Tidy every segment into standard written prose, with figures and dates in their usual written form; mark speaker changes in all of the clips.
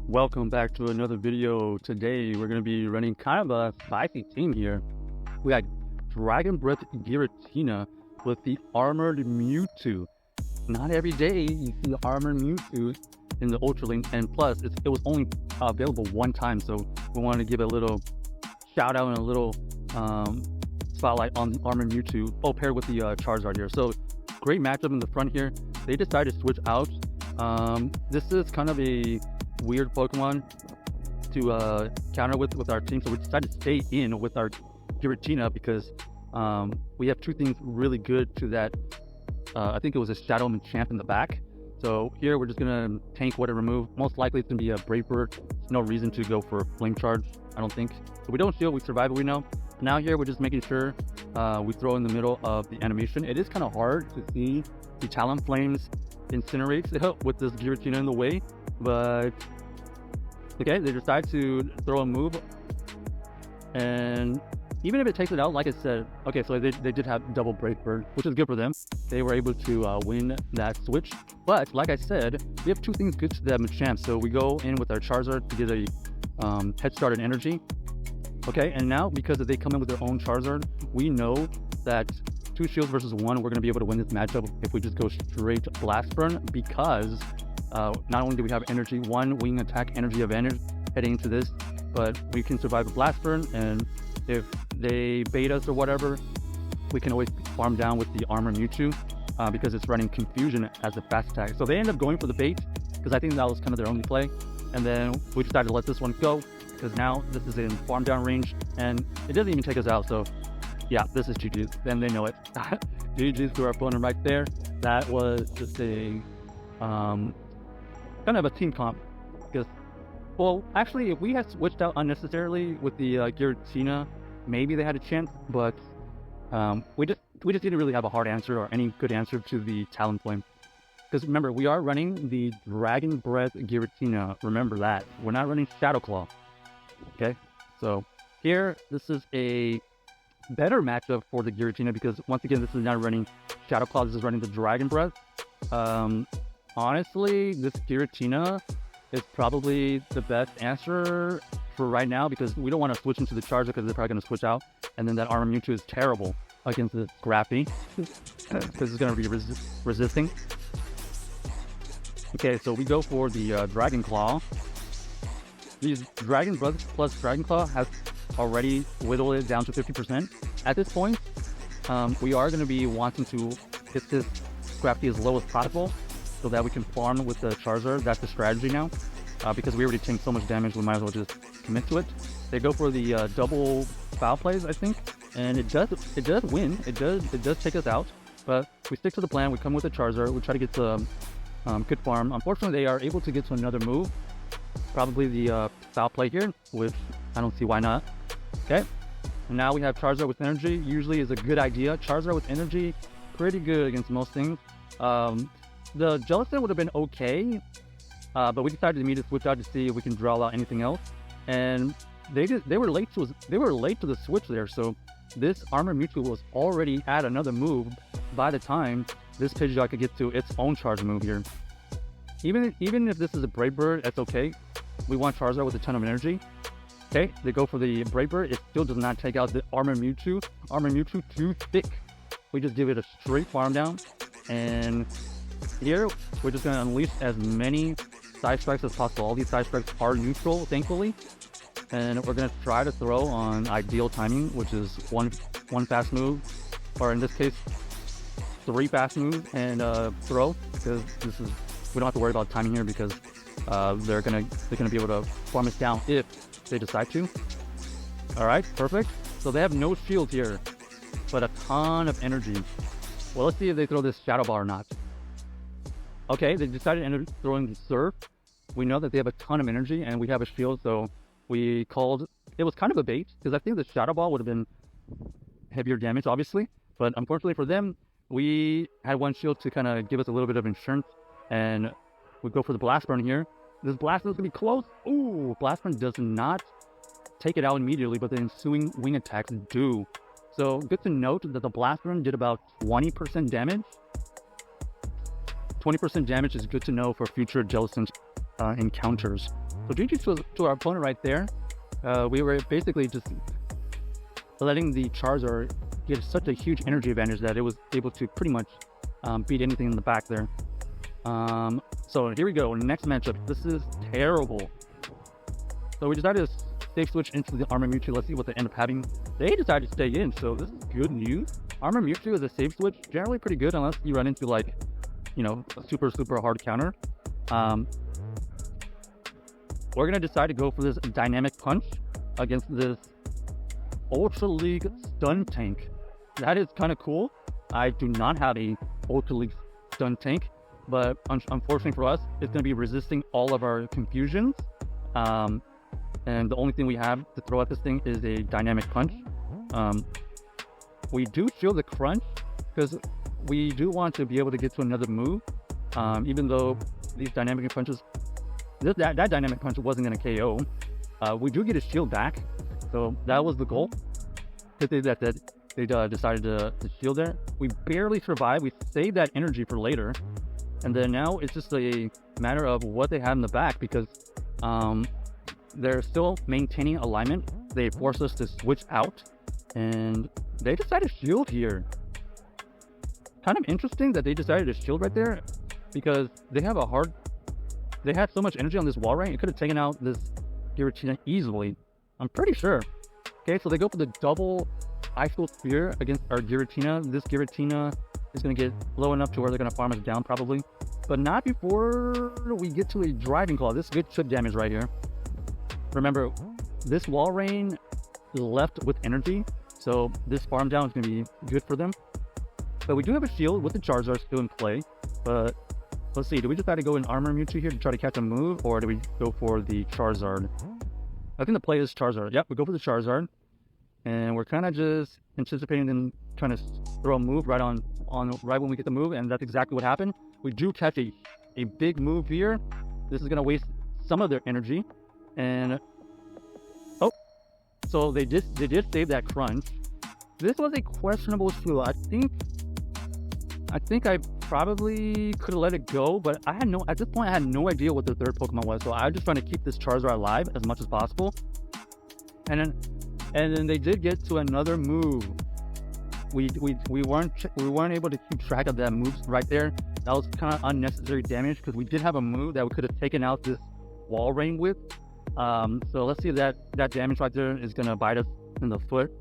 Speaker 1: Welcome back to another video. Today we're going to be running kind of a spicy team here. We got Dragon Breath Giratina with the Armored Mewtwo. Not every day you see the Armored Mewtwo in the Ultra Link, and plus it was only available one time, so we wanted to give a little shout out and a little spotlight on the Armored Mewtwo, paired with the Charizard here. So great matchup in the front here. They decided to switch out. This is kind of a weird Pokemon to counter with our team, so we decided to stay in with our Giratina because we have two things really good to that. I think it was a Shadow Machamp in the back. So here we're just gonna tank what it removed. Most likely it's gonna be a Brave Bird. There's no reason to go for Flame Charge, I don't think. So we don't shield, we survive it, we know. Now here we're just making sure we throw in the middle of the animation. It is kind of hard to see the Talon Flames incinerate with this Giratina in the way, but okay, they decide to throw a move, and even if it takes it out, like I said, okay, so they did have double Brave Bird, which is good for them. They were able to win that switch, but like I said, we have two things good to that Machamp, so we go in with our Charizard to get a head start in energy. Okay, and now because they come in with their own Charizard, we know that 2 shields versus 1, we're going to be able to win this matchup if we just go straight Blast Burn, because not only do we have energy, 1 wing attack energy advantage heading into this, but we can survive a Blast Burn, and if they bait us or whatever, we can always farm down with the Armor Mewtwo because it's running Confusion as a fast attack. So they end up going for the bait because I think that was kind of their only play, and then we decided to let this one go because now this is in farm down range and it doesn't even take us out. So yeah, this is GG's, and they know it. GG's to our opponent right there. That was just a kind of a team comp, because, well, actually, if we had switched out unnecessarily with the Giratina, maybe they had a chance, but we just didn't really have a hard answer or any good answer to the Talonflame. Because remember, we are running the Dragon Breath Giratina. Remember that. We're not running Shadow Claw. Okay, so here, this is a better matchup for the Giratina because, once again, this is not running Shadow Claw, this is running the Dragon Breath. Honestly, this Giratina is probably the best answer for right now because we don't want to switch into the Charizard because they're probably going to switch out, and then that Armor Mewtwo is terrible against the Scrappy because it's going to be resisting. Okay, so we go for the Dragon Claw. These Dragon Breath plus Dragon Claw has already whittled it down to 50%. At this point, we are going to be wanting to hit this Scrappy as low as possible so that we can farm with the Charizard. That's the strategy now, because we already tanked so much damage, we might as well just commit to it. They go for the double foul plays, I think, and it does win. It does take us out, but we stick to the plan. We come with the Charizard. We try to get the good farm. Unfortunately, they are able to get to another move, probably the foul play here, which I don't see why not. Okay, and now we have Charizard with energy. Usually is a good idea. Charizard with energy, pretty good against most things. The Jellicent would have been okay, but we decided to immediately switch out to see if we can draw out anything else. And they were late to the switch there. So this Armor Mewtwo was already at another move by the time this Pidgeot could get to its own charge move here. Even if this is a Brave Bird, that's okay. We want Charizard with a ton of energy. Okay, they go for the Brave Bird. It still does not take out the Armor Mewtwo. Armor Mewtwo too thick. We just give it a straight farm down, and here we're just going to unleash as many side strikes as possible. All these side strikes are neutral, thankfully, and we're going to try to throw on ideal timing, which is one fast move, or in this case 3 fast moves and throw, because we don't have to worry about timing here because they're gonna be able to farm us down if they decide to. All right, perfect. So they have no shield here, but a ton of energy. Well, let's see if they throw this Shadow Ball or not. Okay, they decided to end up throwing the Surf. We know that they have a ton of energy and we have a shield, so we called, it was kind of a bait because I think the Shadow Ball would have been heavier damage, obviously, but unfortunately for them, we had one shield to kind of give us a little bit of insurance, and we go for the Blast Burn here. This Blast Burn is going to be close. Ooh, Blast Burn does not take it out immediately, but the ensuing wing attacks do. So good to note that the Blast Burn did about 20% damage. 20% damage is good to know for future Jellicent encounters. So GG to our opponent right there. We were basically just letting the Charizard get such a huge energy advantage that it was able to pretty much beat anything in the back there. So here we go, next matchup. This is terrible. So we decided to safe switch into the Armor Mewtwo. Let's see what they end up having. They decided to stay in, so this is good news. Armor Mewtwo is a safe switch, generally pretty good unless you run into like, you know, a super hard counter. We're gonna decide to go for this Dynamic Punch against this Ultra League Stun Tank. That is kind of cool. I do not have a Ultra League Stun Tank, but unfortunately for us, it's going to be resisting all of our confusions. And the only thing we have to throw at this thing is a Dynamic Punch. We do feel the crunch because we do want to be able to get to another move. Even though these Dynamic Punches, that Dynamic Punch wasn't going to KO. We do get a shield back, so that was the goal. They decided to shield there. We barely survived. We saved that energy for later. And then now it's just a matter of what they have in the back because they're still maintaining alignment. They forced us to switch out and they decided to shield here. Kind of interesting that they decided to shield right there because they had so much energy on this Walrein. It could have taken out this Giratina easily. I'm pretty sure. Okay, so they go for the double Ice Cold Spear against our Giratina. This Giratina is going to get low enough to where they're going to farm us down probably. But not before we get to a Driving Claw. This is good chip damage right here. Remember, this Walrein left with energy, so this farm down is going to be good for them. But we do have a shield with the Charizard still in play. But let's see, do we just try to go in Armor Mewtwo here to try to catch a move, or do we go for the Charizard? I think the play is Charizard. Yep, we go for the Charizard. And we're kind of just anticipating them trying to throw a move right when we get the move, and that's exactly what happened. We do catch a big move here. This is going to waste some of their energy. And oh, so they did save that crunch. This was a questionable shield. I think I probably could have let it go, but at this point I had no idea what the third Pokemon was, so I was just trying to keep this Charizard alive as much as possible. And then they did get to another move. We weren't able to keep track of that move right there. That was kind of unnecessary damage because we did have a move that we could have taken out this Walrein with. So let's see if that damage right there is gonna bite us in the foot.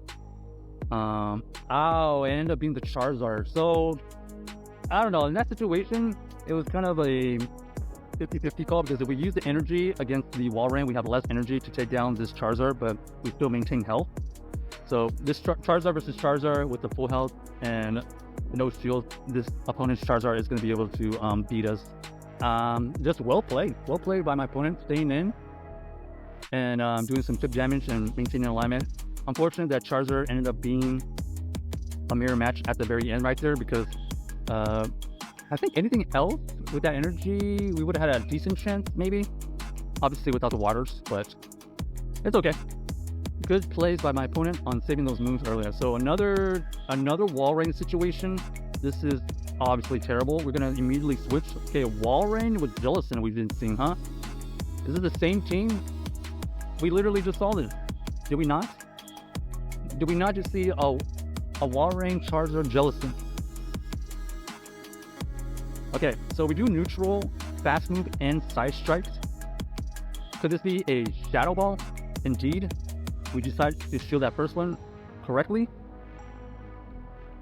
Speaker 1: It ended up being the Charizard. So I don't know, in that situation it was kind of a 50-50 call because if we use the energy against the Walrein, we have less energy to take down this Charizard, but we still maintain health. So this Charizard versus Charizard with the full health and no shield, this opponent's Charizard is going to be able to beat us. Just well played by my opponent, staying in and doing some chip damage and maintaining alignment. Unfortunate that Charizard ended up being a mirror match at the very end right there because I think anything else with that energy, we would have had a decent chance, maybe. Obviously without the waters, but it's okay. Good plays by my opponent on saving those moves earlier. So another Walrein situation. This is obviously terrible. We're gonna immediately switch. Okay, Walrein with Jellicent we've been seeing, huh? Is it the same team? We literally just saw this. Did we not? Did we not just see a Walrein, Charizard, Jellicent? Okay, so we do neutral, fast move, and side strikes. Could this be a Shadow Ball? Indeed. We decided to shield that first one correctly.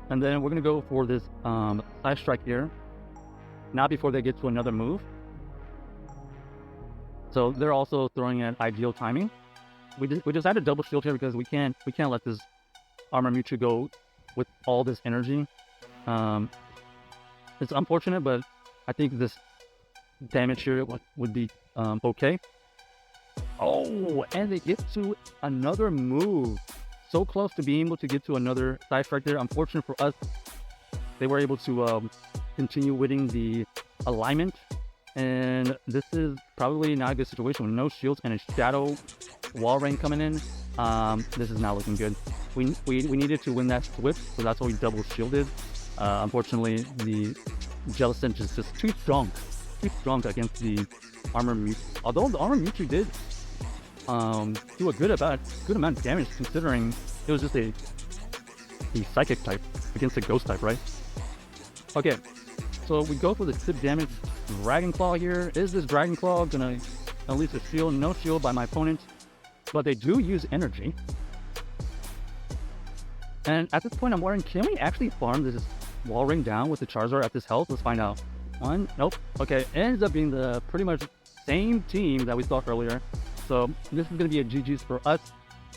Speaker 1: And then we're going to go for this side strike here. Not before they get to another move. So they're also throwing at ideal timing. We decided to double shield here because we can't let this Armor Mewtwo go with all this energy. It's unfortunate, but I think this damage here would be okay. Oh, and they get to another move. So close to being able to get to another side strike there. Unfortunate for us, they were able to continue winning the alignment. And this is probably not a good situation with no shields and a Shadow Walrein coming in. This is not looking good. We needed to win that switch, so that's why we double shielded. Unfortunately, the Jellicent is just too strong against the Armor Mewtwo. Although the Armor Mewtwo did do a good amount of damage, considering it was just a Psychic type against a Ghost type, right? Okay, so we go for the tip damage Dragon Claw here. Is this Dragon Claw gonna at least a shield? No shield by my opponent, but they do use energy. And at this point, I'm wondering, can we actually farm this Walrein down with the Charizard at this health? Let's find out. One, nope. Okay, ends up being the pretty much same team that we saw earlier. So this is going to be a GG's for us.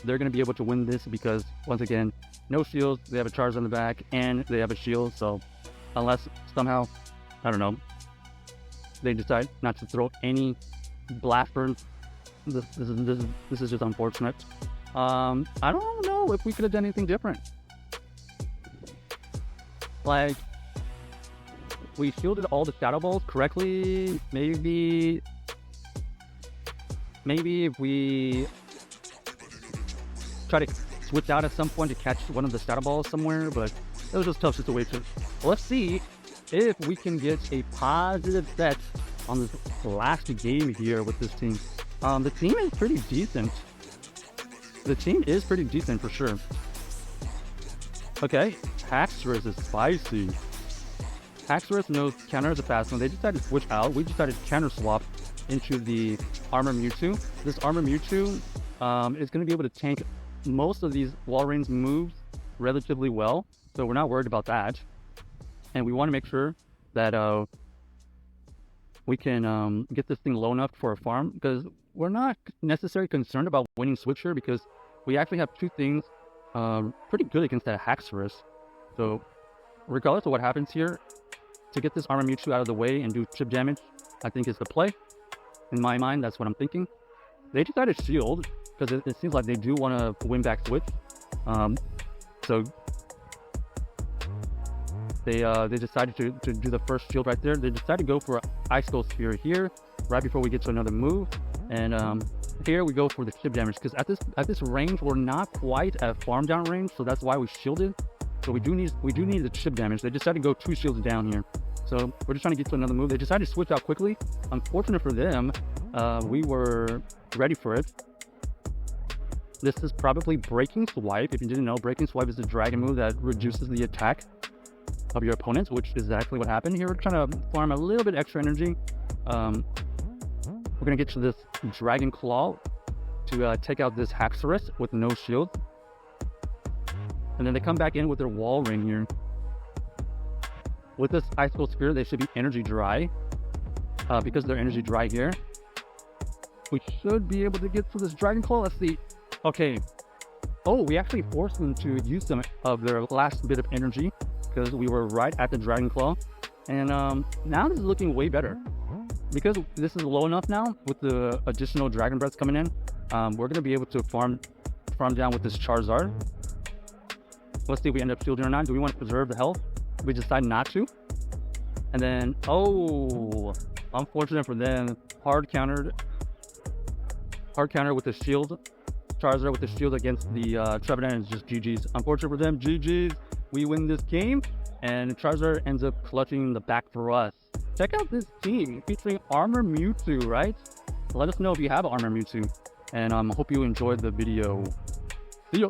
Speaker 1: They're going to be able to win this because, once again, no shields. They have a Charizard on the back, and they have a shield. So unless somehow, I don't know, they decide not to throw any blast burns, this is just unfortunate. I don't know if we could have done anything different. Like, we shielded all the Shadow Balls correctly. Maybe if we try to switch out at some point to catch one of the Shadow Balls somewhere, but it was just a tough situation. Let's see if we can get a positive set on this last game here with this team. The team is pretty decent. The team is pretty decent for sure. Okay, Haxorus is spicy. Haxorus knows counter is a fast one. They decided to switch out. We decided to counter swap into the Armor Mewtwo. This Armor Mewtwo is going to be able to tank most of these Walrein's moves relatively well, so we're not worried about that. And we want to make sure that we can get this thing low enough for a farm, because we're not necessarily concerned about winning Switcher, because we actually have two things pretty good against that Haxorus. So regardless of what happens here, to get this Armor Mewtwo out of the way and do chip damage, I think is the play. In my mind, that's what I'm thinking. They decided shield, because it seems like they do want to win back Switch. So they decided to do the first shield right there. They decided to go for Ice Cold Spear here, right before we get to another move. And here we go for the chip damage, because at this range, we're not quite at farm down range, so that's why we shielded. So we do need the chip damage. They decided to go 2 shields down here. So we're just trying to get to another move. They decided to switch out quickly. Unfortunate for them, we were ready for it. This is probably Breaking Swipe. If you didn't know, Breaking Swipe is a dragon move that reduces the attack of your opponents, which is exactly what happened here. We're trying to farm a little bit extra energy. We're going to get to this Dragon Claw to take out this Haxorus with no shield. And then they come back in with their Walrein here. With this Ice Cold Spear, they should be energy dry. Because they're energy dry here, we should be able to get to this Dragon Claw. Let's see. Okay. Oh, we actually forced them to use some of their last bit of energy, because we were right at the Dragon Claw. And now this is looking way better. Because this is low enough now, with the additional Dragon Breaths coming in, we're going to be able to farm down with this Charizard. Let's see if we end up shielding or not. Do we want to preserve the health? We decide not to. And then, oh, unfortunate for them, hard counter with the shield. Charizard with the shield against the Trevenant is just GG's. Unfortunate for them, GG's. We win this game, and Charizard ends up clutching the back for us. Check out this team featuring Armor Mewtwo, right? Let us know if you have Armor Mewtwo, and hope you enjoyed the video. See ya.